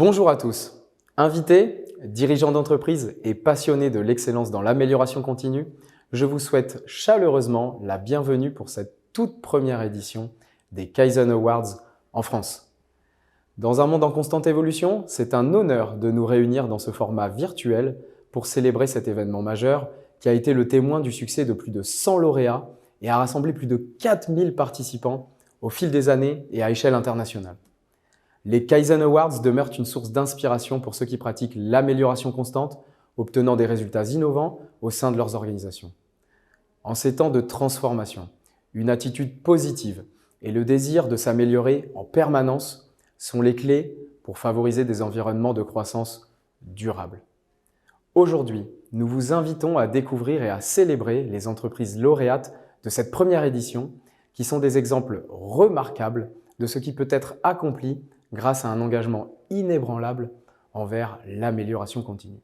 Bonjour à tous. Invités, dirigeants d'entreprise et passionnés de l'excellence dans l'amélioration continue, je vous souhaite chaleureusement la bienvenue pour cette toute première édition des Kaizen Awards en France. Dans un monde en constante évolution, c'est un honneur de nous réunir dans ce format virtuel pour célébrer cet événement majeur qui a été le témoin du succès de plus de 100 lauréats et a rassemblé plus de 4000 participants au fil des années et à échelle internationale. Les Kaizen Awards demeurent une source d'inspiration pour ceux qui pratiquent l'amélioration constante, obtenant des résultats innovants au sein de leurs organisations. En ces temps de transformation, une attitude positive et le désir de s'améliorer en permanence sont les clés pour favoriser des environnements de croissance durables. Aujourd'hui, nous vous invitons à découvrir et à célébrer les entreprises lauréates de cette première édition qui sont des exemples remarquables de ce qui peut être accompli grâce à un engagement inébranlable envers l'amélioration continue.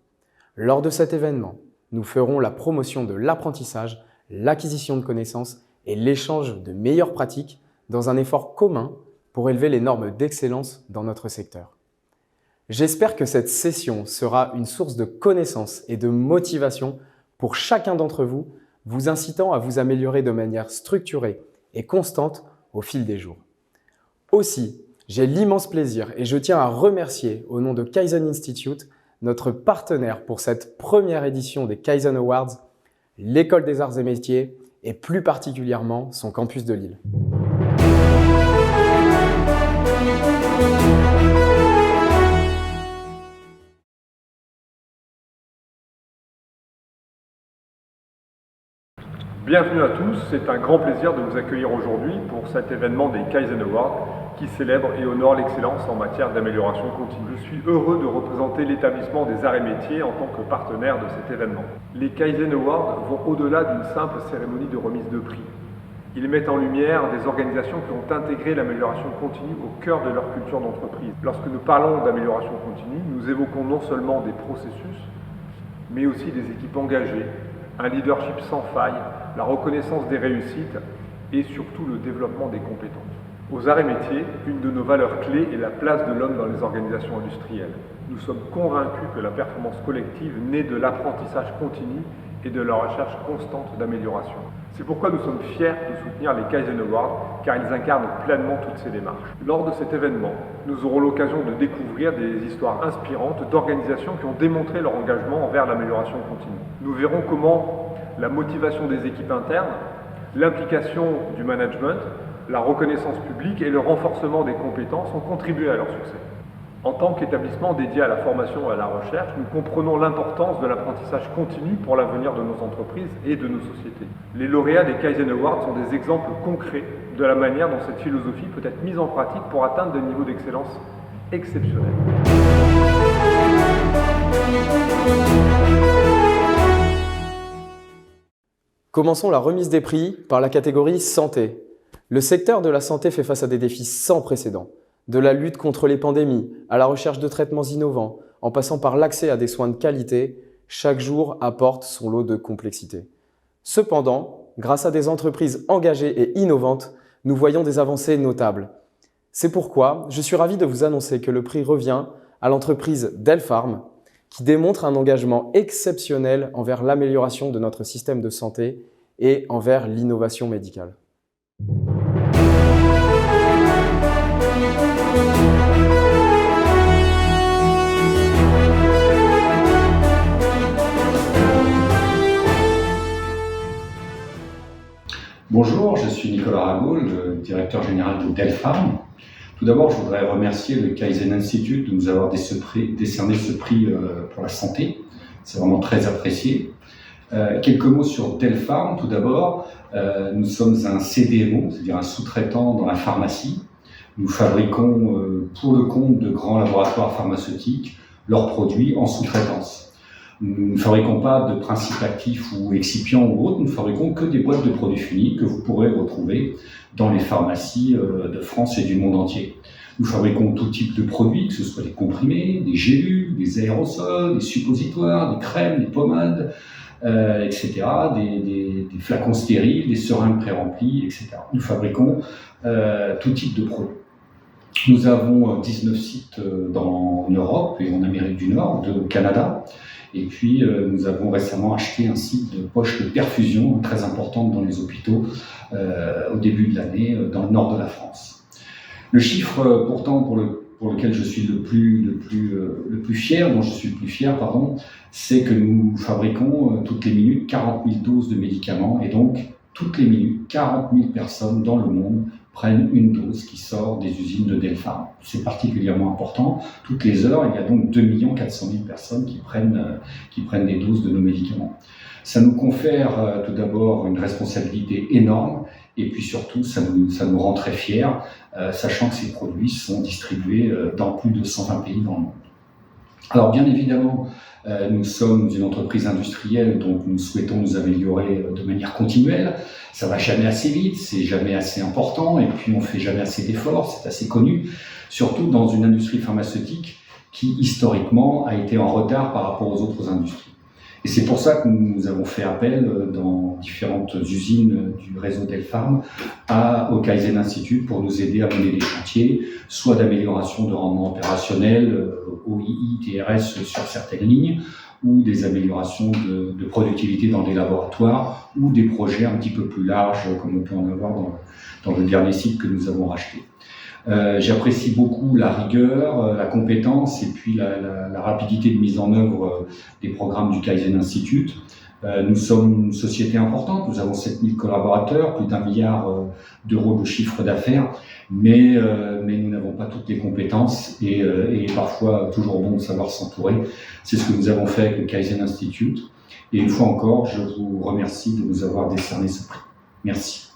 Lors de cet événement, nous ferons la promotion de l'apprentissage, l'acquisition de connaissances et l'échange de meilleures pratiques dans un effort commun pour élever les normes d'excellence dans notre secteur. J'espère que cette session sera une source de connaissances et de motivation pour chacun d'entre vous, vous incitant à vous améliorer de manière structurée et constante au fil des jours. Aussi, j'ai l'immense plaisir et je tiens à remercier au nom de Kaizen Institute, notre partenaire pour cette première édition des Kaizen Awards, l'École des Arts et Métiers et plus particulièrement son campus de Lille. Bienvenue à tous, c'est un grand plaisir de vous accueillir aujourd'hui pour cet événement des Kaizen Awards qui célèbre et honore l'excellence en matière d'amélioration continue. Je suis heureux de représenter l'établissement des arts et métiers en tant que partenaire de cet événement. Les Kaizen Awards vont au-delà d'une simple cérémonie de remise de prix. Ils mettent en lumière des organisations qui ont intégré l'amélioration continue au cœur de leur culture d'entreprise. Lorsque nous parlons d'amélioration continue, nous évoquons non seulement des processus, mais aussi des équipes engagées, un leadership sans faille, la reconnaissance des réussites et surtout le développement des compétences. Aux arts et métiers, une de nos valeurs clés est la place de l'homme dans les organisations industrielles. Nous sommes convaincus que la performance collective naît de l'apprentissage continu et de la recherche constante d'amélioration. C'est pourquoi nous sommes fiers de soutenir les Kaizen Awards, car ils incarnent pleinement toutes ces démarches. Lors de cet événement, nous aurons l'occasion de découvrir des histoires inspirantes d'organisations qui ont démontré leur engagement envers l'amélioration continue. Nous verrons comment la motivation des équipes internes, l'implication du management, la reconnaissance publique et le renforcement des compétences ont contribué à leur succès. En tant qu'établissement dédié à la formation et à la recherche, nous comprenons l'importance de l'apprentissage continu pour l'avenir de nos entreprises et de nos sociétés. Les lauréats des Kaizen Awards sont des exemples concrets de la manière dont cette philosophie peut être mise en pratique pour atteindre des niveaux d'excellence exceptionnels. Commençons la remise des prix par la catégorie santé. Le secteur de la santé fait face à des défis sans précédent. De la lutte contre les pandémies, à la recherche de traitements innovants, en passant par l'accès à des soins de qualité, chaque jour apporte son lot de complexité. Cependant, grâce à des entreprises engagées et innovantes, nous voyons des avancées notables. C'est pourquoi je suis ravi de vous annoncer que le prix revient à l'entreprise Delpharm, qui démontre un engagement exceptionnel envers l'amélioration de notre système de santé et envers l'innovation médicale. Bonjour, je suis Nicolas Ragoul, le directeur général de Delpharm. Tout d'abord, je voudrais remercier le Kaizen Institute de nous avoir décerné ce prix pour la santé. C'est vraiment très apprécié. Quelques mots sur Delpharm. Tout d'abord, nous sommes un CDMO, c'est-à-dire un sous-traitant dans la pharmacie. Nous fabriquons pour le compte de grands laboratoires pharmaceutiques leurs produits en sous-traitance. Nous ne fabriquons pas de principes actifs ou excipients ou autres, nous ne fabriquons que des boîtes de produits finis que vous pourrez retrouver dans les pharmacies de France et du monde entier. Nous fabriquons tout type de produits, que ce soit des comprimés, des gélules, des aérosols, des suppositoires, des crèmes, des pommades, etc., des flacons stériles, des seringues pré-remplies, etc. Nous fabriquons tout type de produits. Nous avons 19 sites en Europe et en Amérique du Nord, 2 au Canada. Et puis, nous avons récemment acheté un site de poche de perfusion très importante dans les hôpitaux au début de l'année dans le nord de la France. Le chiffre, pourtant, pour lequel je suis le plus fier, dont je suis le plus fier, c'est que nous fabriquons toutes les minutes 40 000 doses de médicaments et donc toutes les minutes, 40 000 personnes dans le monde prennent une dose qui sort des usines de Delpharm. C'est particulièrement important. Toutes les heures, il y a donc 2 400 000 personnes qui prennent des doses de nos médicaments. Ça nous confère tout d'abord une responsabilité énorme et puis surtout, ça nous rend très fiers, sachant que ces produits sont distribués dans plus de 120 pays dans le monde. Alors bien évidemment, nous sommes une entreprise industrielle, donc nous souhaitons nous améliorer de manière continuelle. Ça va jamais assez vite, c'est jamais assez important, et puis on fait jamais assez d'efforts, c'est assez connu, surtout dans une industrie pharmaceutique qui historiquement a été en retard par rapport aux autres industries. Et c'est pour ça que nous avons fait appel dans différentes usines du réseau Delpharm au Kaizen Institute pour nous aider à mener des chantiers, soit d'amélioration de rendement opérationnel, OII, TRS sur certaines lignes, ou des améliorations de productivité dans des laboratoires, ou des projets un petit peu plus larges, comme on peut en avoir dans le dernier site que nous avons racheté. J'apprécie beaucoup la rigueur, la compétence et puis la rapidité de mise en œuvre des programmes du Kaizen Institute. Nous sommes une société importante, nous avons 7000 collaborateurs, plus d'1 milliard d'euros de chiffre d'affaires, mais nous n'avons pas toutes les compétences et parfois toujours bon de savoir s'entourer. C'est ce que nous avons fait avec le Kaizen Institute. Et une fois encore, je vous remercie de nous avoir décerné ce prix. Merci.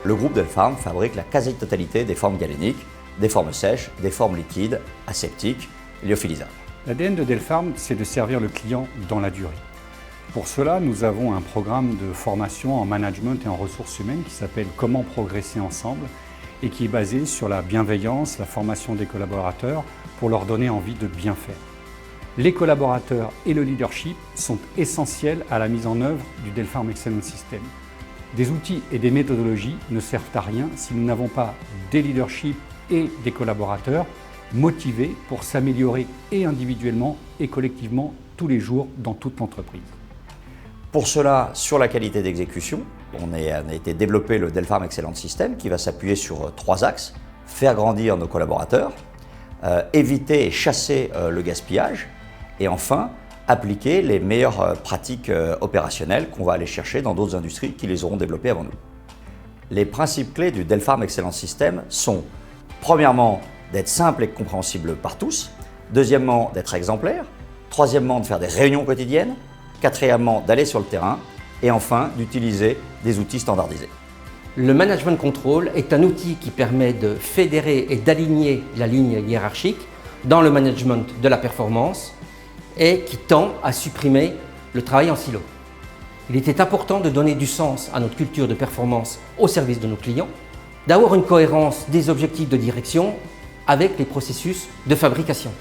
Le groupe Delpharm fabrique la quasi-totalité des formes galéniques, des formes sèches, des formes liquides, aseptiques, lyophilisables. L'ADN de Delpharm, c'est de servir le client dans la durée. Pour cela, nous avons un programme de formation en management et en ressources humaines qui s'appelle « Comment progresser ensemble » et qui est basé sur la bienveillance, la formation des collaborateurs pour leur donner envie de bien faire. Les collaborateurs et le leadership sont essentiels à la mise en œuvre du Delpharm Excellence System. Des outils et des méthodologies ne servent à rien si nous n'avons pas des leaderships et des collaborateurs motivés pour s'améliorer et individuellement et collectivement tous les jours dans toute l'entreprise. Pour cela, sur la qualité d'exécution, on a été développé le Delpharm Excellence System qui va s'appuyer sur 3 axes. Faire grandir nos collaborateurs, éviter et chasser le gaspillage et enfin, appliquer les meilleures pratiques opérationnelles qu'on va aller chercher dans d'autres industries qui les auront développées avant nous. Les principes clés du Delpharm Excellence System sont, premièrement, d'être simple et compréhensible par tous, deuxièmement, d'être exemplaire, troisièmement, de faire des réunions quotidiennes, quatrièmement, d'aller sur le terrain, et enfin, d'utiliser des outils standardisés. Le management control est un outil qui permet de fédérer et d'aligner la ligne hiérarchique dans le management de la performance et qui tend à supprimer le travail en silo. Il était important de donner du sens à notre culture de performance au service de nos clients, d'avoir une cohérence des objectifs de direction avec les processus de fabrication.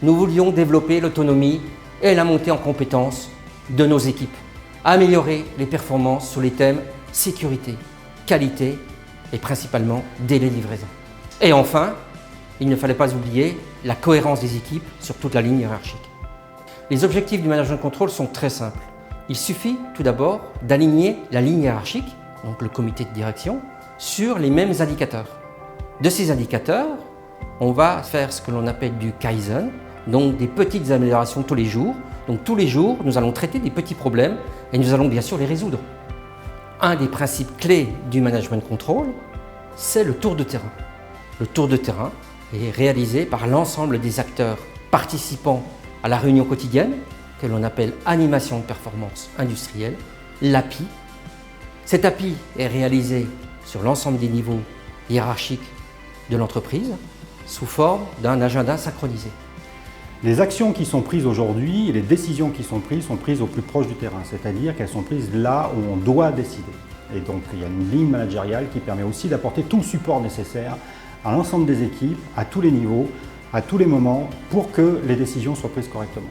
Nous voulions développer l'autonomie et la montée en compétences de nos équipes, améliorer les performances sur les thèmes sécurité, qualité et principalement délai de livraison. Et enfin, il ne fallait pas oublier la cohérence des équipes sur toute la ligne hiérarchique. Les objectifs du management control sont très simples. Il suffit tout d'abord d'aligner la ligne hiérarchique, donc le comité de direction, sur les mêmes indicateurs. De ces indicateurs, on va faire ce que l'on appelle du Kaizen, donc des petites améliorations tous les jours. Donc tous les jours, nous allons traiter des petits problèmes et nous allons bien sûr les résoudre. Un des principes clés du management control, c'est le tour de terrain. Le tour de terrain est réalisé par l'ensemble des acteurs participant à la réunion quotidienne, que l'on appelle animation de performance industrielle, l'API. Cet API est réalisé sur l'ensemble des niveaux hiérarchiques de l'entreprise sous forme d'un agenda synchronisé. Les actions qui sont prises aujourd'hui et les décisions qui sont prises au plus proche du terrain, c'est-à-dire qu'elles sont prises là où on doit décider. Et donc il y a une ligne managériale qui permet aussi d'apporter tout le support nécessaire à l'ensemble des équipes, à tous les niveaux, à tous les moments, pour que les décisions soient prises correctement.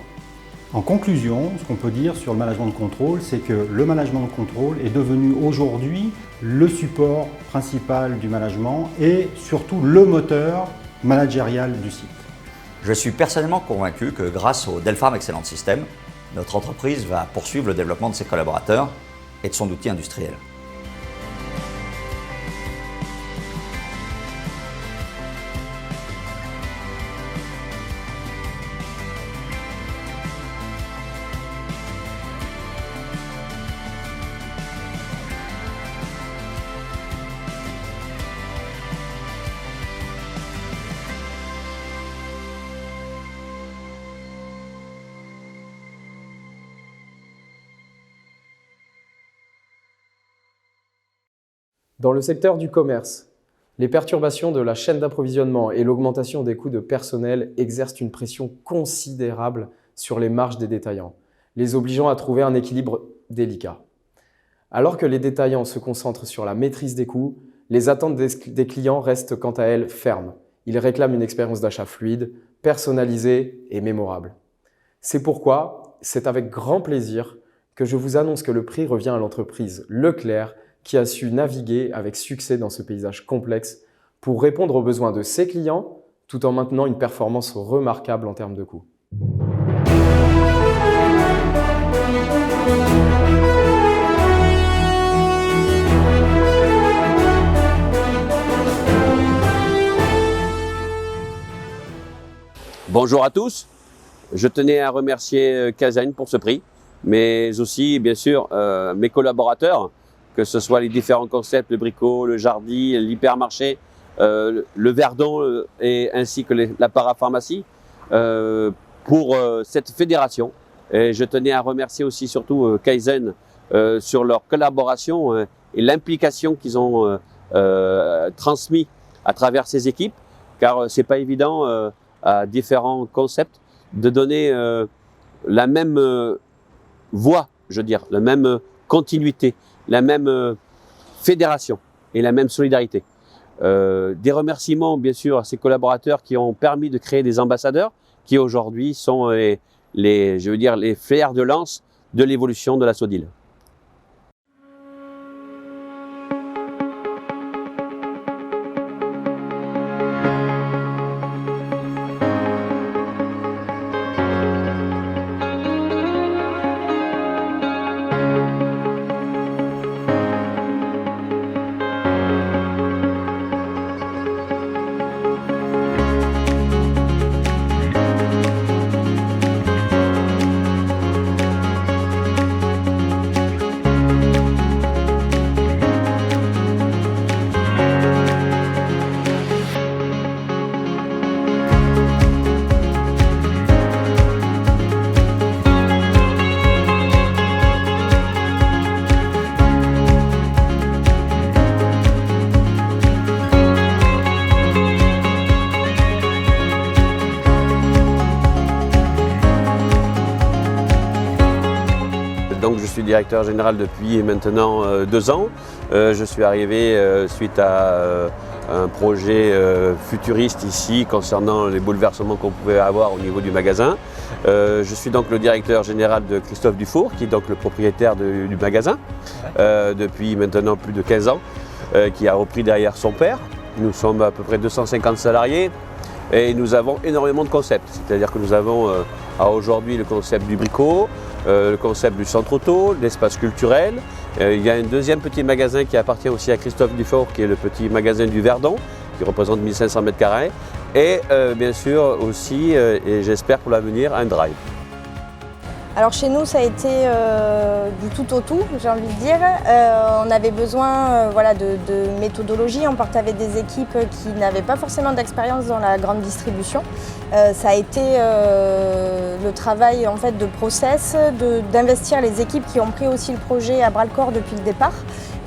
En conclusion, ce qu'on peut dire sur le management de contrôle, c'est que le management de contrôle est devenu aujourd'hui le support principal du management et surtout le moteur managérial du site. Je suis personnellement convaincu que grâce au Delpharm Excellence System, notre entreprise va poursuivre le développement de ses collaborateurs et de son outil industriel. Dans le secteur du commerce, les perturbations de la chaîne d'approvisionnement et l'augmentation des coûts de personnel exercent une pression considérable sur les marges des détaillants, les obligeant à trouver un équilibre délicat. Alors que les détaillants se concentrent sur la maîtrise des coûts, les attentes des clients restent quant à elles fermes. Ils réclament une expérience d'achat fluide, personnalisée et mémorable. C'est pourquoi c'est avec grand plaisir que je vous annonce que le prix revient à l'entreprise Leclerc, qui a su naviguer avec succès dans ce paysage complexe pour répondre aux besoins de ses clients tout en maintenant une performance remarquable en termes de coûts. Bonjour à tous, je tenais à remercier Kaizen pour ce prix, mais aussi bien sûr mes collaborateurs, que ce soit les différents concepts, le Brico, le Jardy, l'hypermarché, le Verdon et ainsi que la parapharmacie pour cette fédération. Et je tenais à remercier aussi surtout Kaizen sur leur collaboration et l'implication qu'ils ont transmis à travers ces équipes, car c'est pas évident à différents concepts de donner la même voie, je veux dire, la même continuité, la même fédération et la même solidarité. Des remerciements bien sûr à ces collaborateurs qui ont permis de créer des ambassadeurs qui aujourd'hui sont les fers de lance de l'évolution de la Sodil. Donc je suis directeur général depuis maintenant 2 ans. Je suis arrivé suite à un projet futuriste ici concernant les bouleversements qu'on pouvait avoir au niveau du magasin. Je suis donc le directeur général de Christophe Dufour, qui est donc le propriétaire du magasin depuis maintenant plus de 15 ans, qui a repris derrière son père. Nous sommes à peu près 250 salariés et nous avons énormément de concepts. C'est-à-dire que nous avons aujourd'hui le concept du Brico, le concept du centre auto, l'espace culturel. Il y a un deuxième petit magasin qui appartient aussi à Christophe Dufour, qui est le petit magasin du Verdon, qui représente 1500 m². Et bien sûr aussi, et j'espère pour l'avenir, un drive. Alors chez nous, ça a été du tout au tout, j'ai envie de dire. On avait besoin de méthodologie. On partait avec des équipes qui n'avaient pas forcément d'expérience dans la grande distribution. Ça a été le travail en fait, de process, d'investir les équipes qui ont pris aussi le projet à bras-le-corps depuis le départ.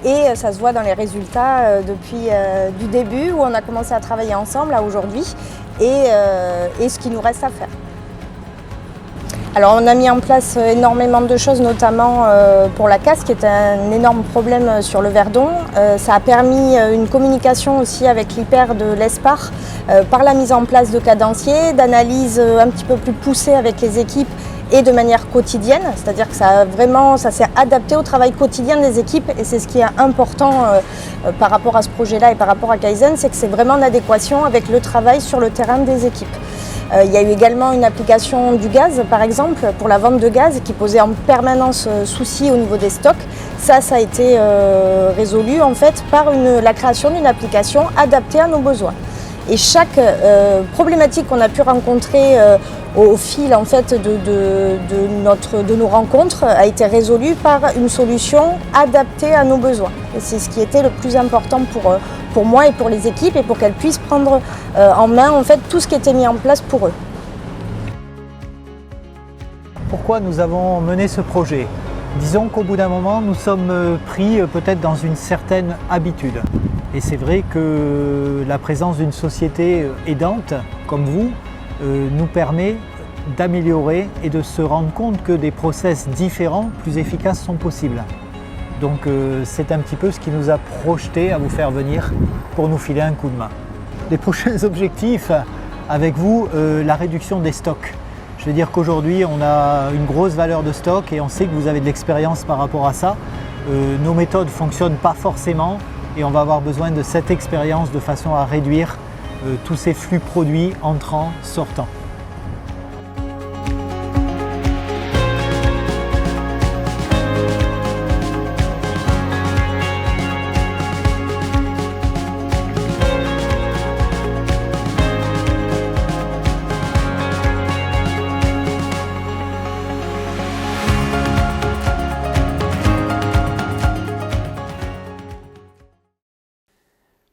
Et ça se voit dans les résultats depuis du début où on a commencé à travailler ensemble à aujourd'hui et ce qu'il nous reste à faire. Alors on a mis en place énormément de choses, notamment pour la casse, qui est un énorme problème sur le Verdon. Ça a permis une communication aussi avec l'hyper de l'ESPAR par la mise en place de cadenciers, d'analyses un petit peu plus poussées avec les équipes et de manière quotidienne, c'est-à-dire que ça s'est adapté au travail quotidien des équipes, et c'est ce qui est important par rapport à ce projet-là et par rapport à Kaizen, c'est que c'est vraiment en adéquation avec le travail sur le terrain des équipes. Il y a eu également une application du gaz, par exemple, pour la vente de gaz, qui posait en permanence souci au niveau des stocks. Ça a été résolu en fait par la création d'une application adaptée à nos besoins. Et chaque problématique qu'on a pu rencontrer au fil en fait, de nos rencontres a été résolue par une solution adaptée à nos besoins. Et c'est ce qui était le plus important pour moi et pour les équipes, et pour qu'elles puissent prendre en main en fait, tout ce qui était mis en place pour eux. Pourquoi nous avons mené ce projet ? Disons qu'au bout d'un moment, nous sommes pris peut-être dans une certaine habitude. Et c'est vrai que la présence d'une société aidante comme vous nous permet d'améliorer et de se rendre compte que des process différents, plus efficaces, sont possibles. Donc c'est un petit peu ce qui nous a projeté à vous faire venir pour nous filer un coup de main. Les prochains objectifs avec vous, la réduction des stocks. Je veux dire qu'aujourd'hui on a une grosse valeur de stock et on sait que vous avez de l'expérience par rapport à ça. Nos méthodes ne fonctionnent pas forcément et on va avoir besoin de cette expérience de façon à réduire tous ces flux produits entrants, sortants.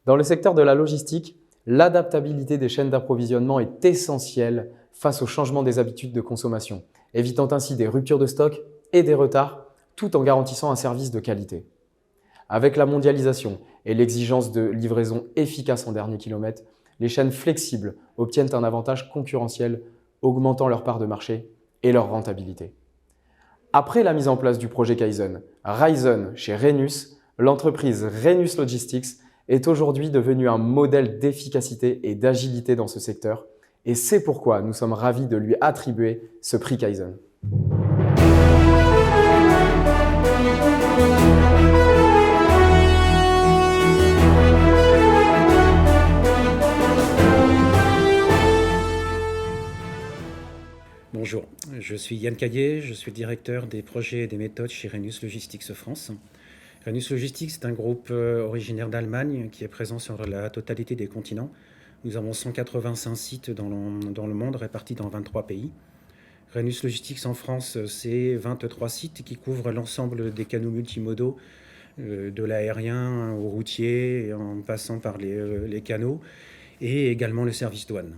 Dans le secteur de la logistique, l'adaptabilité des chaînes d'approvisionnement est essentielle face au changement des habitudes de consommation, évitant ainsi des ruptures de stock et des retards, tout en garantissant un service de qualité. Avec la mondialisation et l'exigence de livraison efficace en dernier kilomètre, les chaînes flexibles obtiennent un avantage concurrentiel, augmentant leur part de marché et leur rentabilité. Après la mise en place du projet Kaizen, Ryzen chez Rhenus, l'entreprise Rhenus Logistics est aujourd'hui devenue un modèle d'efficacité et d'agilité dans ce secteur, et c'est pourquoi nous sommes ravis de lui attribuer ce prix Kaizen. Bonjour, je suis Yann Caillé, je suis le directeur des projets et des méthodes chez Rhenus Logistics France. Rhenus Logistics est un groupe originaire d'Allemagne qui est présent sur la totalité des continents. Nous avons 185 sites dans le monde répartis dans 23 pays. Rhenus Logistics en France, c'est 23 sites qui couvrent l'ensemble des canaux multimodaux, de l'aérien au routier, en passant par les canaux, et également le service douane.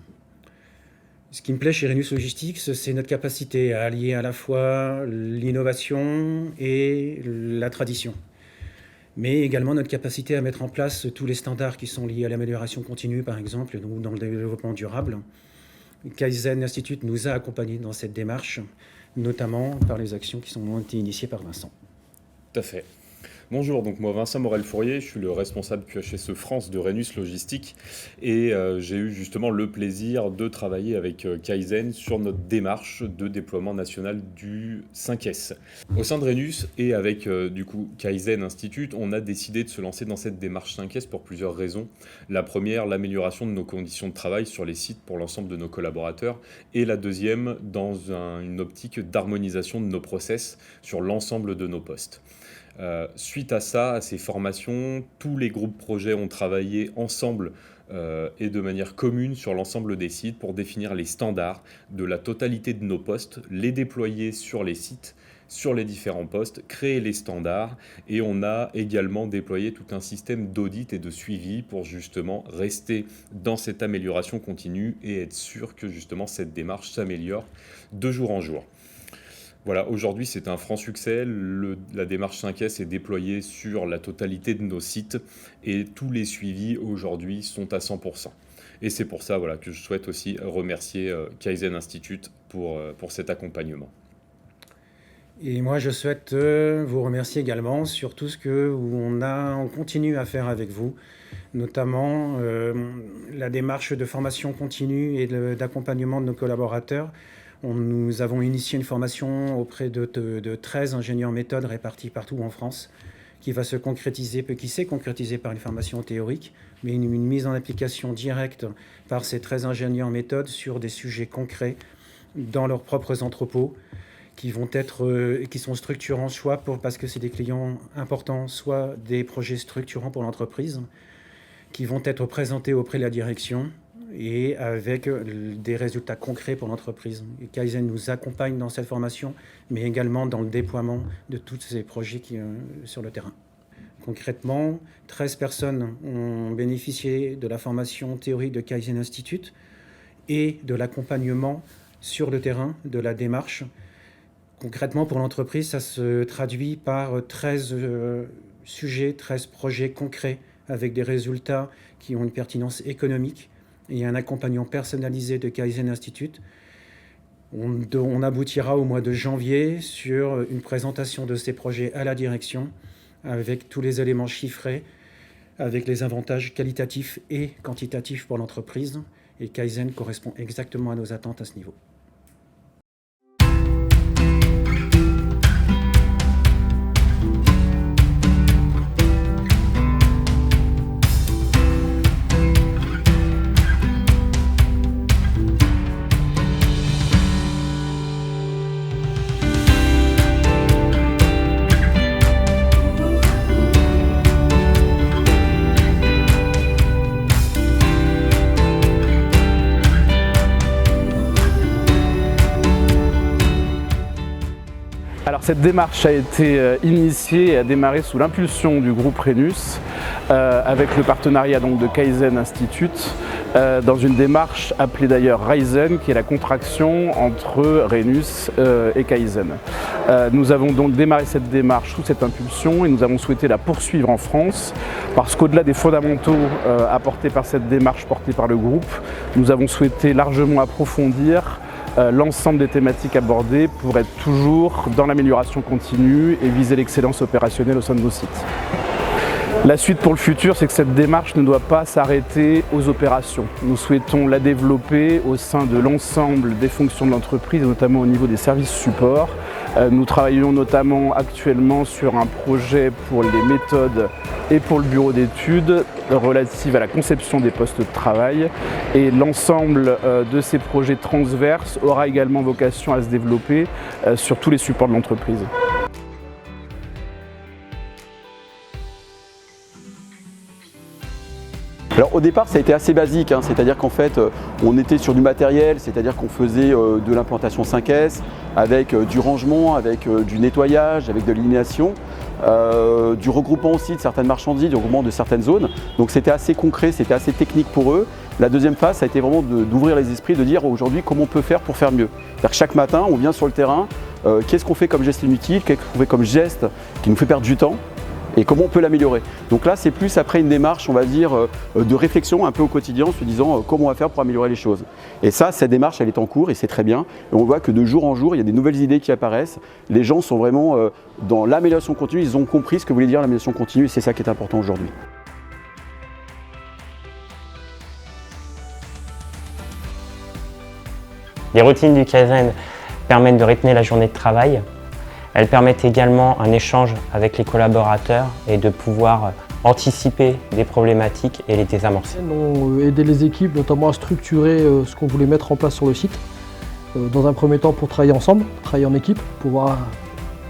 Ce qui me plaît chez Rhenus Logistics, c'est notre capacité à allier à la fois l'innovation et la tradition, mais également notre capacité à mettre en place tous les standards qui sont liés à l'amélioration continue, par exemple, ou dans le développement durable. Kaizen Institute nous a accompagnés dans cette démarche, notamment par les actions qui ont été initiées par Vincent. Tout à fait. Bonjour, donc moi Vincent Morel-Fourier, je suis le responsable QHSE France de Rhenus Logistics et j'ai eu justement le plaisir de travailler avec Kaizen sur notre démarche de déploiement national du 5S. Au sein de Rhenus et avec du coup Kaizen Institute, on a décidé de se lancer dans cette démarche 5S pour plusieurs raisons. La première, l'amélioration de nos conditions de travail sur les sites pour l'ensemble de nos collaborateurs, et la deuxième, dans une optique d'harmonisation de nos process sur l'ensemble de nos postes. Suite à ça, à ces formations, tous les groupes projets ont travaillé ensemble et de manière commune sur l'ensemble des sites pour définir les standards de la totalité de nos postes, les déployer sur les sites, sur les différents postes, créer les standards, et on a également déployé tout un système d'audit et de suivi pour justement rester dans cette amélioration continue et être sûr que justement cette démarche s'améliore de jour en jour. Voilà, aujourd'hui c'est un franc succès, la démarche 5S est déployée sur la totalité de nos sites et tous les suivis aujourd'hui sont à 100%. Et c'est pour ça que je souhaite aussi remercier Kaizen Institute pour cet accompagnement. Et moi, je souhaite vous remercier également sur tout ce que on continue à faire avec vous, notamment la démarche de formation continue et d'accompagnement de nos collaborateurs. Nous avons initié une formation auprès de 13 ingénieurs méthodes répartis partout en France, qui s'est concrétisée par une formation théorique, mais une mise en application directe par ces 13 ingénieurs méthodes sur des sujets concrets dans leurs propres entrepôts, qui sont structurants, soit parce que c'est des clients importants, soit des projets structurants pour l'entreprise, qui vont être présentés auprès de la direction et avec des résultats concrets pour l'entreprise. Et Kaizen nous accompagne dans cette formation, mais également dans le déploiement de tous ces projets sur le terrain. Concrètement, 13 personnes ont bénéficié de la formation théorique de Kaizen Institute et de l'accompagnement sur le terrain de la démarche. Concrètement, pour l'entreprise, ça se traduit par 13 sujets, 13 projets concrets avec des résultats qui ont une pertinence économique et un accompagnement personnalisé de Kaizen Institute. On aboutira au mois de janvier sur une présentation de ces projets à la direction avec tous les éléments chiffrés, avec les avantages qualitatifs et quantitatifs pour l'entreprise. Et Kaizen correspond exactement à nos attentes à ce niveau. Alors cette démarche a été initiée et a démarré sous l'impulsion du groupe Rhenus avec le partenariat donc de Kaizen Institute dans une démarche appelée d'ailleurs Ryzen, qui est la contraction entre Rhenus et Kaizen. Nous avons donc démarré cette démarche sous cette impulsion et nous avons souhaité la poursuivre en France parce qu'au-delà des fondamentaux apportés par cette démarche portée par le groupe, nous avons souhaité largement approfondir l'ensemble des thématiques abordées pour être toujours dans l'amélioration continue et viser l'excellence opérationnelle au sein de nos sites. La suite pour le futur, c'est que cette démarche ne doit pas s'arrêter aux opérations. Nous souhaitons la développer au sein de l'ensemble des fonctions de l'entreprise, notamment au niveau des services supports. Nous travaillons notamment actuellement sur un projet pour les méthodes et pour le bureau d'études relative à la conception des postes de travail. Et l'ensemble de ces projets transverses aura également vocation à se développer sur tous les supports de l'entreprise. Alors au départ ça a été assez basique, c'est-à-dire qu'en fait on était sur du matériel, c'est-à-dire qu'on faisait de l'implantation 5S avec du rangement, avec du nettoyage, avec de l'élimination, du regroupement aussi de certaines marchandises, du regroupement de certaines zones. Donc c'était assez concret, c'était assez technique pour eux. La deuxième phase, ça a été vraiment d'ouvrir les esprits, de dire aujourd'hui comment on peut faire pour faire mieux. C'est-à-dire que chaque matin on vient sur le terrain, qu'est-ce qu'on fait comme geste inutile, qu'est-ce qu'on fait comme geste qui nous fait perdre du temps, et comment on peut l'améliorer. Donc là, c'est plus après une démarche, on va dire, de réflexion un peu au quotidien, en se disant comment on va faire pour améliorer les choses. Et ça, cette démarche, elle est en cours et c'est très bien. Et on voit que de jour en jour, il y a des nouvelles idées qui apparaissent. Les gens sont vraiment dans l'amélioration continue, ils ont compris ce que voulait dire l'amélioration continue et c'est ça qui est important aujourd'hui. Les routines du Kaizen permettent de rythmer la journée de travail. Elles permettent également un échange avec les collaborateurs et de pouvoir anticiper des problématiques et les désamorcer. On a aidé les équipes notamment à structurer ce qu'on voulait mettre en place sur le site. Dans un premier temps pour travailler ensemble, travailler en équipe, pouvoir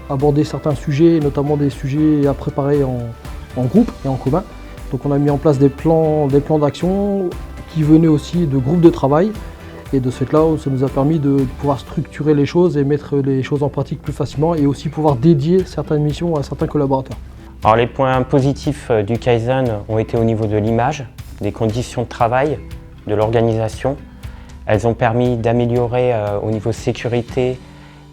aborder certains sujets, notamment des sujets à préparer en groupe et en commun. Donc on a mis en place des plans d'action qui venaient aussi de groupes de travail. Et de ce fait-là, ça nous a permis de pouvoir structurer les choses et mettre les choses en pratique plus facilement et aussi pouvoir dédier certaines missions à certains collaborateurs. Alors les points positifs du Kaizen ont été au niveau de l'image, des conditions de travail, de l'organisation. Elles ont permis d'améliorer au niveau sécurité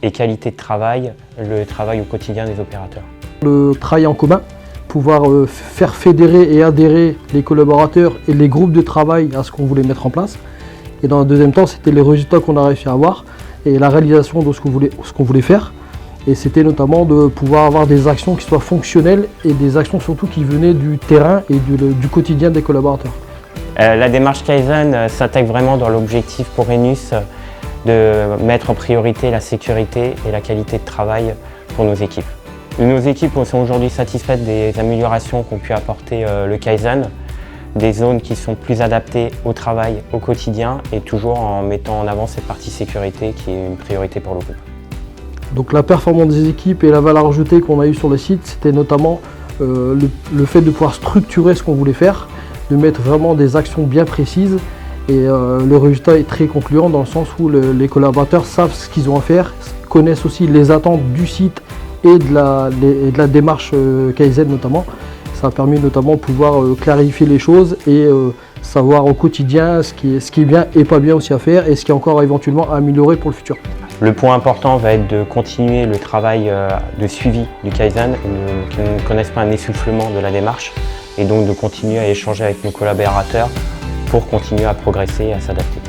et qualité de travail, le travail au quotidien des opérateurs. Le travail en commun, pouvoir faire fédérer et adhérer les collaborateurs et les groupes de travail à ce qu'on voulait mettre en place. Et dans un deuxième temps, c'était les résultats qu'on a réussi à avoir et la réalisation de ce qu'on voulait faire. Et c'était notamment de pouvoir avoir des actions qui soient fonctionnelles et des actions surtout qui venaient du terrain et du quotidien des collaborateurs. La démarche Kaizen s'intègre vraiment dans l'objectif pour Rhenus de mettre en priorité la sécurité et la qualité de travail pour nos équipes. Nos équipes sont aujourd'hui satisfaites des améliorations qu'ont pu apporter le Kaizen, des zones qui sont plus adaptées au travail, au quotidien et toujours en mettant en avant cette partie sécurité qui est une priorité pour le groupe. Donc la performance des équipes et la valeur ajoutée qu'on a eue sur le site, c'était notamment le fait de pouvoir structurer ce qu'on voulait faire, de mettre vraiment des actions bien précises et le résultat est très concluant dans le sens où les collaborateurs savent ce qu'ils ont à faire, connaissent aussi les attentes du site et de la démarche Kaizen notamment. Ça a permis notamment de pouvoir clarifier les choses et savoir au quotidien ce qui est bien et pas bien aussi à faire et ce qui est encore éventuellement à améliorer pour le futur. Le point important va être de continuer le travail de suivi du Kaizen, qui ne connaissent pas un essoufflement de la démarche, et donc de continuer à échanger avec nos collaborateurs pour continuer à progresser et à s'adapter.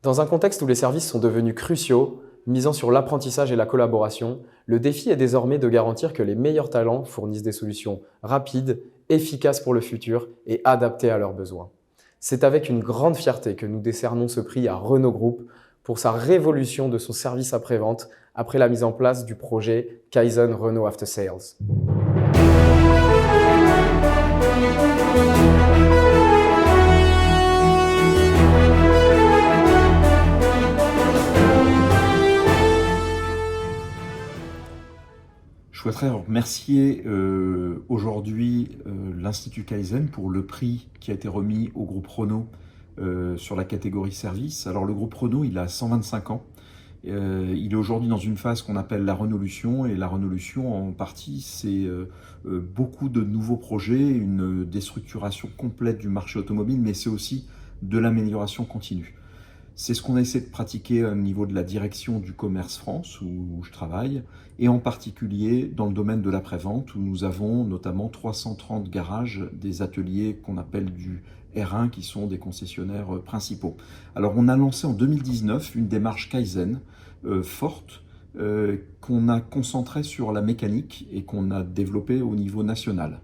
Dans un contexte où les services sont devenus cruciaux, misant sur l'apprentissage et la collaboration, le défi est désormais de garantir que les meilleurs talents fournissent des solutions rapides, efficaces pour le futur et adaptées à leurs besoins. C'est avec une grande fierté que nous décernons ce prix à Renault Group pour sa révolution de son service après-vente après la mise en place du projet Kaizen Renault After Sales. Je souhaiterais remercier aujourd'hui l'Institut Kaizen pour le prix qui a été remis au groupe Renault sur la catégorie service. Alors le groupe Renault, il a 125 ans. Il est aujourd'hui dans une phase qu'on appelle la Renaulution, et la Renaulution en partie c'est beaucoup de nouveaux projets, une déstructuration complète du marché automobile, mais c'est aussi de l'amélioration continue. C'est ce qu'on essaie de pratiquer au niveau de la direction du Commerce France, où je travaille, et en particulier dans le domaine de l'après-vente, où nous avons notamment 330 garages, des ateliers qu'on appelle du R1, qui sont des concessionnaires principaux. Alors on a lancé en 2019 une démarche Kaizen forte, qu'on a concentrée sur la mécanique et qu'on a développée au niveau national.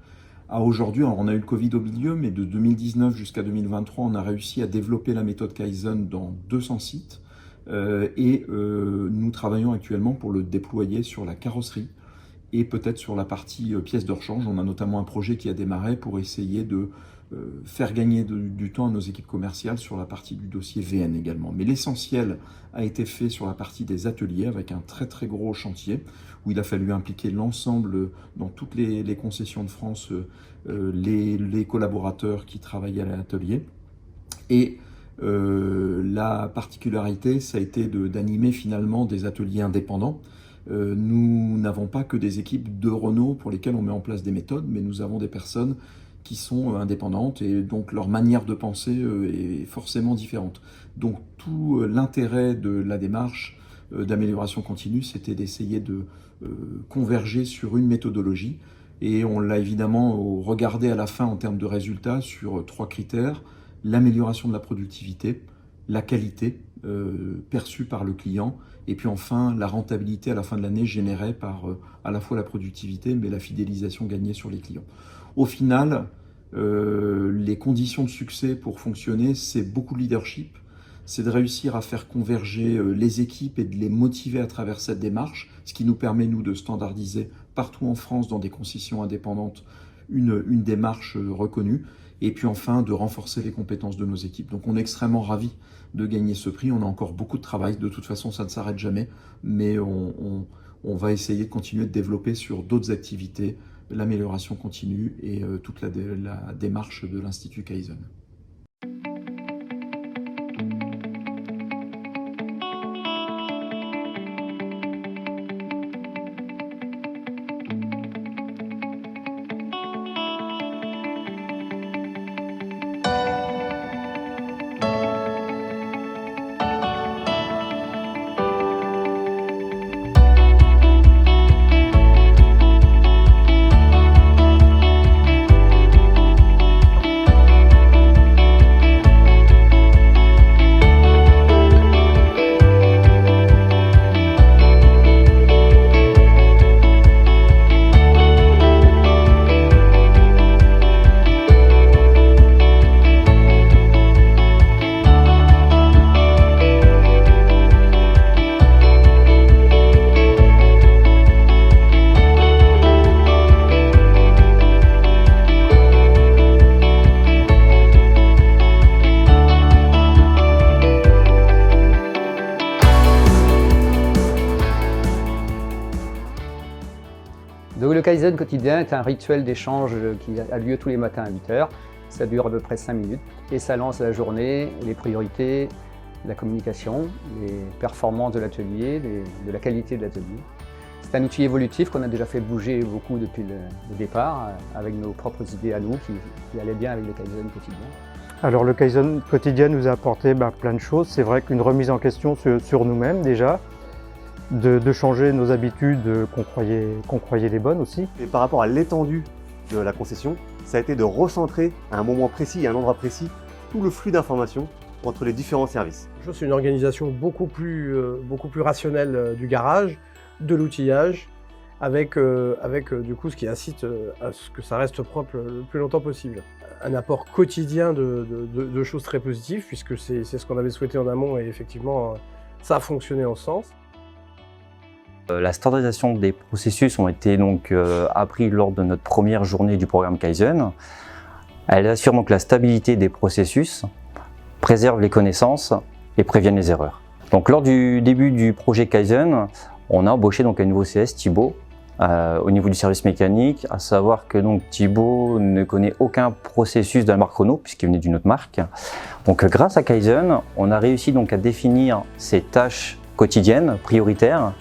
À aujourd'hui, on a eu le Covid au milieu, mais de 2019 jusqu'à 2023, on a réussi à développer la méthode Kaizen dans 200 sites et nous travaillons actuellement pour le déployer sur la carrosserie et peut-être sur la partie pièces de rechange. On a notamment un projet qui a démarré pour essayer de faire gagner du temps à nos équipes commerciales sur la partie du dossier VN également. Mais l'essentiel a été fait sur la partie des ateliers avec un très très gros chantier où il a fallu impliquer l'ensemble dans toutes les concessions de France, les collaborateurs qui travaillaient à l'atelier. Et la particularité, ça a été d'animer finalement des ateliers indépendants. Nous n'avons pas que des équipes de Renault pour lesquelles on met en place des méthodes, mais nous avons des personnes qui sont indépendantes et donc leur manière de penser est forcément différente. Donc tout l'intérêt de la démarche d'amélioration continue, c'était d'essayer de converger sur une méthodologie, et on l'a évidemment regardé à la fin en termes de résultats sur 3 critères: l'amélioration de la productivité, la qualité perçue par le client, et puis enfin la rentabilité à la fin de l'année générée par à la fois la productivité mais la fidélisation gagnée sur les clients. Au final, les conditions de succès pour fonctionner, c'est beaucoup de leadership, c'est de réussir à faire converger les équipes et de les motiver à travers cette démarche, ce qui nous permet, nous, de standardiser partout en France, dans des concessions indépendantes, une démarche reconnue, et puis enfin de renforcer les compétences de nos équipes. Donc on est extrêmement ravis de gagner ce prix. On a encore beaucoup de travail, de toute façon ça ne s'arrête jamais, mais on va essayer de continuer de développer sur d'autres activités l'amélioration continue et toute la démarche de l'Institut Kaizen. Le Kaizen quotidien est un rituel d'échange qui a lieu tous les matins à 8 h. Ça dure à peu près 5 minutes et ça lance la journée, les priorités, la communication, les performances de l'atelier, de la qualité de l'atelier. C'est un outil évolutif qu'on a déjà fait bouger beaucoup depuis le départ, avec nos propres idées à nous qui allaient bien avec le Kaizen quotidien. Alors le Kaizen quotidien nous a apporté plein de choses. C'est vrai qu'une remise en question sur nous-mêmes déjà, de changer nos habitudes qu'on croyait les bonnes aussi. Et par rapport à l'étendue de la concession, ça a été de recentrer à un moment précis et à un endroit précis tout le flux d'informations entre les différents services. C'est une organisation beaucoup plus rationnelle du garage, de l'outillage, avec du coup ce qui incite à ce que ça reste propre le plus longtemps possible. Un apport quotidien de choses très positives, puisque c'est ce qu'on avait souhaité en amont et effectivement ça a fonctionné en ce sens. La standardisation des processus ont été donc appris lors de notre première journée du programme Kaizen. Elle assure donc la stabilité des processus, préserve les connaissances et préviennent les erreurs. Donc lors du début du projet Kaizen, on a embauché donc un nouveau CS, Thibaut, au niveau du service mécanique, à savoir que donc Thibaut ne connaît aucun processus de la marque Renault puisqu'il venait d'une autre marque. Donc grâce à Kaizen, on a réussi donc à définir ces tâches quotidiennes, prioritaires.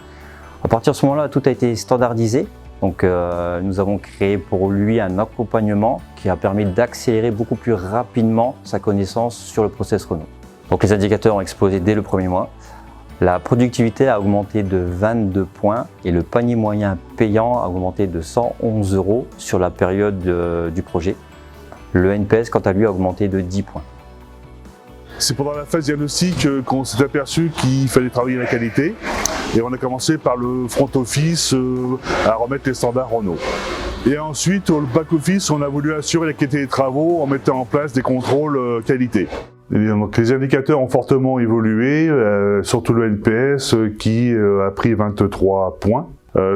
À partir de ce moment-là, tout a été standardisé. Donc nous avons créé pour lui un accompagnement qui a permis d'accélérer beaucoup plus rapidement sa connaissance sur le process Renault. Donc les indicateurs ont explosé dès le premier mois. La productivité a augmenté de 22 points et le panier moyen payant a augmenté de 111 € sur la période du projet. Le NPS, quant à lui, a augmenté de 10 points. C'est pendant la phase diagnostic qu'on s'est aperçu qu'il fallait travailler la qualité et on a commencé par le front office à remettre les standards Renault. Et ensuite, au back office, on a voulu assurer la qualité des travaux en mettant en place des contrôles qualité. Et donc, les indicateurs ont fortement évolué, surtout le NPS qui a pris 23 points.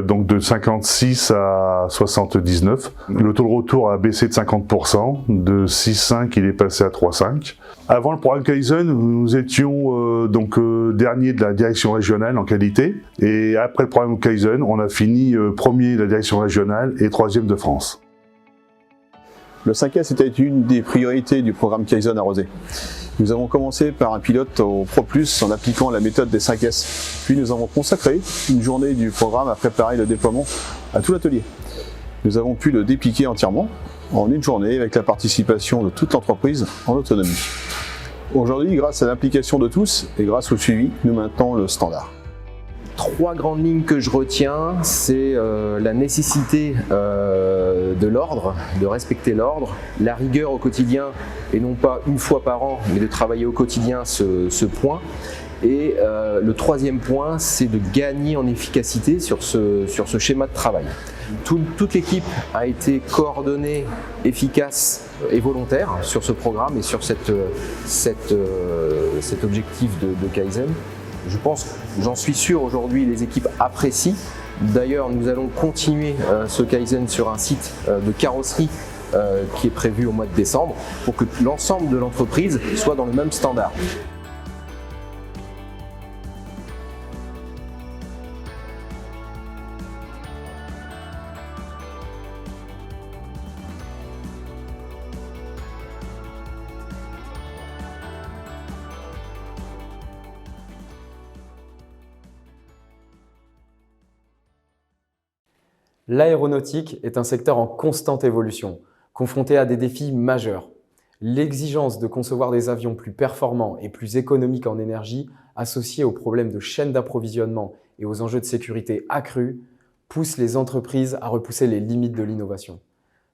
Donc de 56 à 79. Le taux de retour a baissé de 50%, de 6,5 il est passé à 3,5. Avant le programme Kaizen, nous étions dernier de la direction régionale en qualité, et après le programme Kaizen, on a fini premier de la direction régionale et troisième de France. Le 5S était une des priorités du programme Kaizen arrosé. Nous avons commencé par un pilote au Pro Plus en appliquant la méthode des 5S. Puis nous avons consacré une journée du programme à préparer le déploiement à tout l'atelier. Nous avons pu le dépliquer entièrement en une journée avec la participation de toute l'entreprise en autonomie. Aujourd'hui, grâce à l'implication de tous et grâce au suivi, nous maintenons le standard. Trois grandes lignes que je retiens, c'est la nécessité de l'ordre, de respecter l'ordre, la rigueur au quotidien, et non pas une fois par an, mais de travailler au quotidien ce point. Et le troisième point, c'est de gagner en efficacité sur ce schéma de travail. Toute l'équipe a été coordonnée, efficace et volontaire sur ce programme et sur cet objectif de Kaizen. Je pense, j'en suis sûr aujourd'hui, les équipes apprécient. D'ailleurs, nous allons continuer ce Kaizen sur un site de carrosserie qui est prévu au mois de décembre pour que l'ensemble de l'entreprise soit dans le même standard. L'aéronautique est un secteur en constante évolution, confronté à des défis majeurs. L'exigence de concevoir des avions plus performants et plus économiques en énergie, associée aux problèmes de chaîne d'approvisionnement et aux enjeux de sécurité accrus, pousse les entreprises à repousser les limites de l'innovation.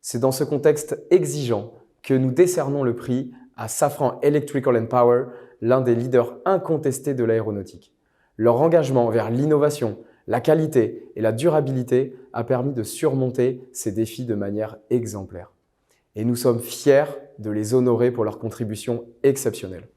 C'est dans ce contexte exigeant que nous décernons le prix à Safran Electrical & Power, l'un des leaders incontestés de l'aéronautique. Leur engagement vers l'innovation, la qualité et la durabilité a permis de surmonter ces défis de manière exemplaire. Et nous sommes fiers de les honorer pour leur contribution exceptionnelle.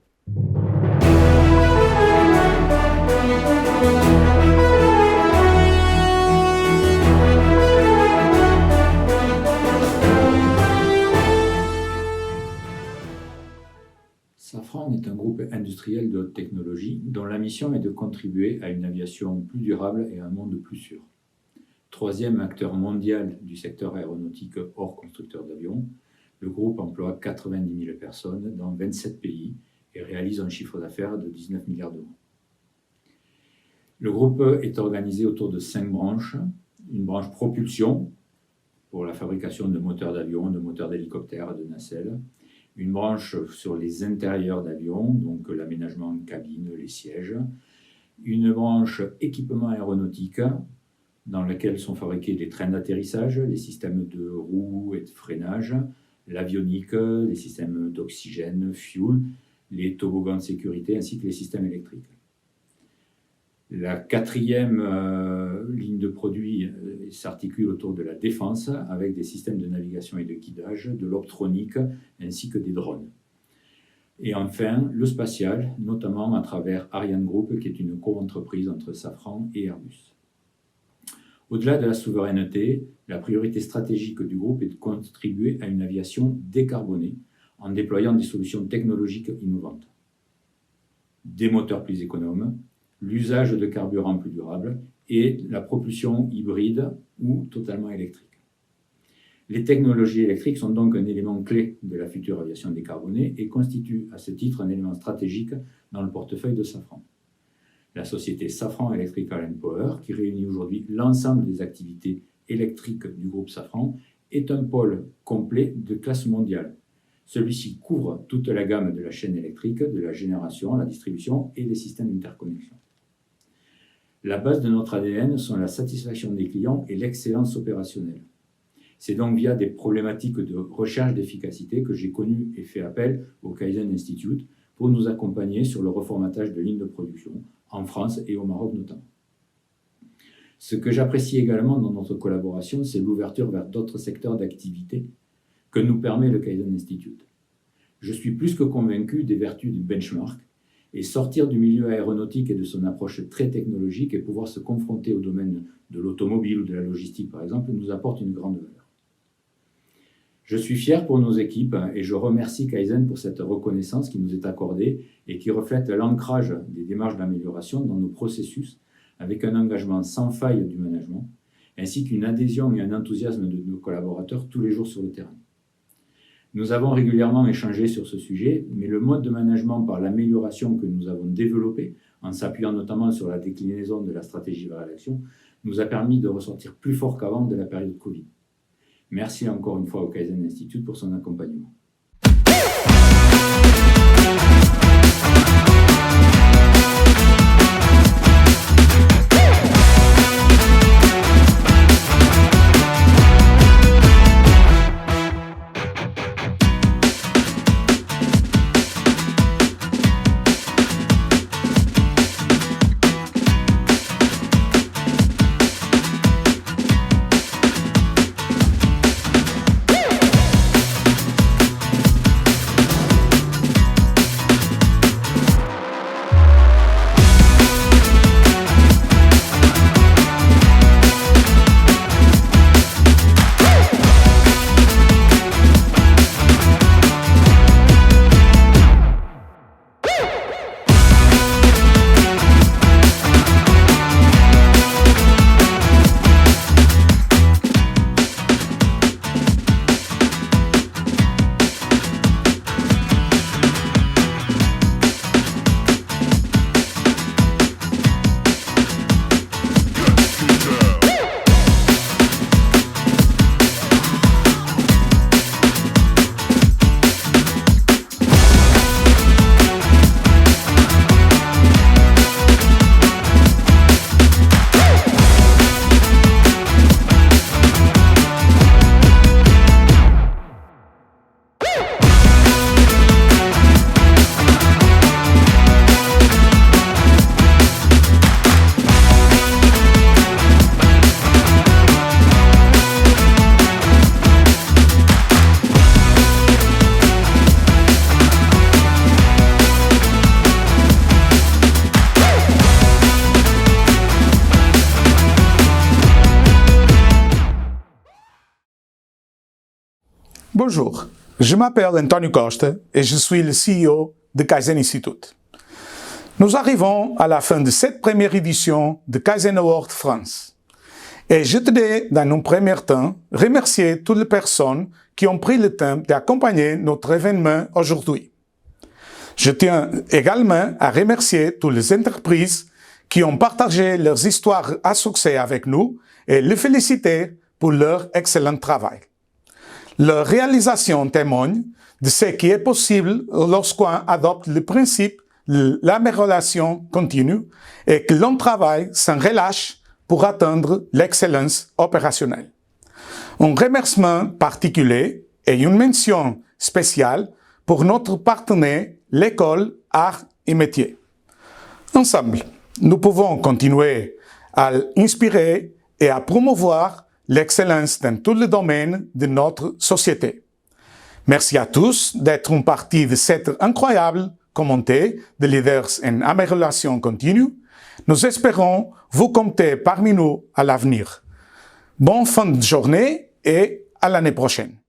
Safran est un groupe industriel de haute technologie dont la mission est de contribuer à une aviation plus durable et à un monde plus sûr. troisième acteur mondial du secteur aéronautique hors constructeur d'avions. Le groupe emploie 90 000 personnes dans 27 pays et réalise un chiffre d'affaires de 19 milliards d'euros. Le groupe est organisé autour de 5 branches. Une branche propulsion pour la fabrication de moteurs d'avion, de moteurs d'hélicoptères, de nacelles. Une branche sur les intérieurs d'avions, donc l'aménagement de cabine, les sièges. Une branche équipement aéronautique, dans laquelle sont fabriqués les trains d'atterrissage, les systèmes de roues et de freinage, l'avionique, les systèmes d'oxygène, fuel, les toboggans de sécurité ainsi que les systèmes électriques. La quatrième ligne de produits s'articule autour de la défense avec des systèmes de navigation et de guidage, de l'optronique ainsi que des drones. Et enfin, le spatial, notamment à travers Ariane Group, qui est une co-entreprise entre Safran et Airbus. Au-delà de la souveraineté, la priorité stratégique du groupe est de contribuer à une aviation décarbonée en déployant des solutions technologiques innovantes. Des moteurs plus économes, l'usage de carburants plus durables et la propulsion hybride ou totalement électrique. Les technologies électriques sont donc un élément clé de la future aviation décarbonée et constituent à ce titre un élément stratégique dans le portefeuille de Safran. La société Safran Electrical & Power, qui réunit aujourd'hui l'ensemble des activités électriques du groupe Safran, est un pôle complet de classe mondiale. Celui-ci couvre toute la gamme de la chaîne électrique, de la génération, la distribution et les systèmes d'interconnexion. La base de notre ADN sont la satisfaction des clients et l'excellence opérationnelle. C'est donc via des problématiques de recherche d'efficacité que j'ai connu et fait appel au Kaizen Institute pour nous accompagner sur le reformatage de lignes de production, en France et au Maroc notamment. Ce que j'apprécie également dans notre collaboration, c'est l'ouverture vers d'autres secteurs d'activité que nous permet le Kaizen Institute. Je suis plus que convaincu des vertus du benchmark, et sortir du milieu aéronautique et de son approche très technologique et pouvoir se confronter au domaine de l'automobile ou de la logistique, par exemple, nous apporte une grande valeur. Je suis fier pour nos équipes et je remercie Kaizen pour cette reconnaissance qui nous est accordée et qui reflète l'ancrage des démarches d'amélioration dans nos processus avec un engagement sans faille du management, ainsi qu'une adhésion et un enthousiasme de nos collaborateurs tous les jours sur le terrain. Nous avons régulièrement échangé sur ce sujet, mais le mode de management par l'amélioration que nous avons développé, en s'appuyant notamment sur la déclinaison de la stratégie vers l'action, nous a permis de ressortir plus fort qu'avant de la période Covid. Merci encore une fois au Kaizen Institute pour son accompagnement. Bonjour, je m'appelle Antonio Costa et je suis le CEO de Kaizen Institute. Nous arrivons à la fin de cette première édition de Kaizen Award France. Et je tenais, dans un premier temps, remercier toutes les personnes qui ont pris le temps d'accompagner notre événement aujourd'hui. Je tiens également à remercier toutes les entreprises qui ont partagé leurs histoires à succès avec nous et les féliciter pour leur excellent travail. Leur réalisation témoigne de ce qui est possible lorsqu'on adopte le principe de l'amélioration continue et que l'on travaille sans relâche pour atteindre l'excellence opérationnelle. Un remerciement particulier et une mention spéciale pour notre partenaire, l'école Arts et Métiers. Ensemble, nous pouvons continuer à inspirer et à promouvoir l'excellence dans tous les domaines de notre société. Merci à tous d'être une partie de cette incroyable communauté de leaders en amélioration continue. Nous espérons vous compter parmi nous à l'avenir. Bonne fin de journée et à l'année prochaine.